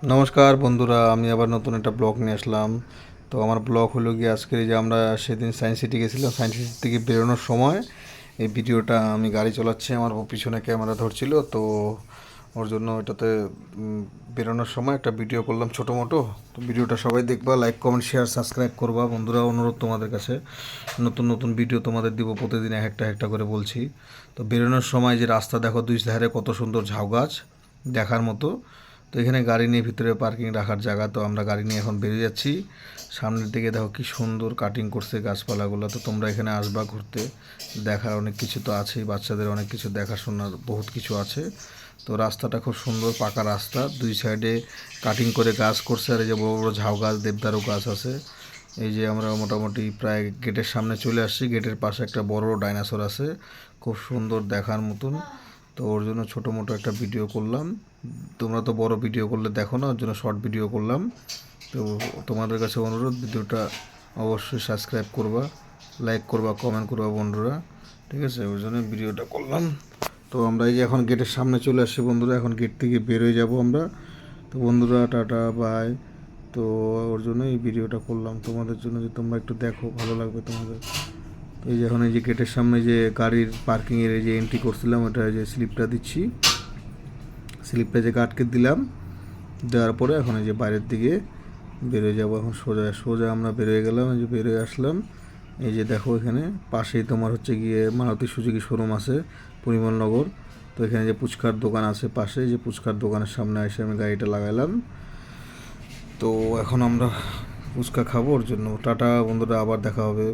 নমস্কার বন্ধুরা, আমি আবার নতুন একটা ব্লগ নিয়ে আসলাম। তো আমার ব্লগ হলো গিয়ে আজকে যে আমরা সেদিন সায়েন্স সিটি গেছিলাম, সায়েন্স সিটি থেকে বেরোনোর সময় এই ভিডিওটা আমি গাড়ি চালাচ্ছি, আমার পিছনে ক্যামেরা ধরছিল, তো ওর জন্য এটাতে বেরোনোর সময় একটা ভিডিও করলাম ছোটো মোটো। তো ভিডিওটা সবাই দেখবা, লাইক কমেন্ট শেয়ার সাবস্ক্রাইব করবা বন্ধুরা। অনুরোধ তোমাদের কাছে, নতুন নতুন ভিডিও তোমাদের দিব প্রতিদিন, একটা একটা করে বলছি। তো বেরোনোর সময় যে রাস্তা দেখো, দুই ধারে কত সুন্দর ঝাউ গাছ দেখার মতো। তো এখানে গাড়ি নিয়ে ভিতরে পার্কিং রাখার জায়গা, তো আমরা গাড়ি নিয়ে এখন বেরিয়ে যাচ্ছি। সামনের দিকে দেখো কি সুন্দর কাটিং করছে গাছপালাগুলো। তো তোমরা এখানে আসবা ঘুরতে, দেখার অনেক কিছু তো আছেই, বাচ্চাদের অনেক কিছু দেখাশোনার বহুত কিছু আছে। তো রাস্তাটা খুব সুন্দর, পাকা রাস্তা, দুই সাইডে কাটিং করে গাছ করছে, আর এই যে বড় বড় ঝাউ গাছ, দেবদারু গাছ আছে। এই যে আমরা মোটামুটি প্রায় গেটের সামনে চলে আসছি, গেটের পাশে একটা বড় ডাইনোসর আছে, খুব সুন্দর দেখার মতন। তো ওর জন্য ছোটো মোটো একটা ভিডিও করলাম। তোমরা তো বড় ভিডিও করলে দেখো না, ওর জন্য শর্ট ভিডিও করলাম। তো তোমাদের কাছে অনুরোধ, ভিডিওটা অবশ্যই সাবস্ক্রাইব করবা, লাইক করবা, কমেন্ট করবা বন্ধুরা, ঠিক আছে? ওর জন্য ভিডিওটা করলাম। তো আমরা এই যে এখন গেটের সামনে চলে আসছি বন্ধুরা, এখন গেট থেকে বেরোয় যাব আমরা। তো বন্ধুরা টাটা বাই। তো ওর জন্য এই ভিডিওটা করলাম তোমাদের জন্য, যে তোমরা একটু দেখো, ভালো লাগবে তোমাদের। তো এই যে এখন এই যে গেটের সামনে যে গাড়ির পার্কিংয়ের এই যে এন্ট্রি করছিলাম, ওটা যে স্লিপটা দিচ্ছি, স্লিপটা যে আটকে দিলাম, দেওয়ার পরে এখন এই যে বাইরের দিকে বেরোয় যাব। এখন সোজা সোজা আমরা বেরোয় গেলাম, এই যে বেরোয় আসলাম। এই যে দেখো এখানে পাশেই তোমার হচ্ছে গিয়ে মারুতি সুজুকি শোরুম আছে, পরিমলনগর। তো এখানে যে ফুচকার দোকান আছে পাশে, যে ফুচকার দোকানের সামনে এসে আমি গাড়িটা লাগাইলাম। তো এখন আমরা ফুচকা খাবো, ওর জন্য টাটা বন্ধুরা, আবার দেখা হবে।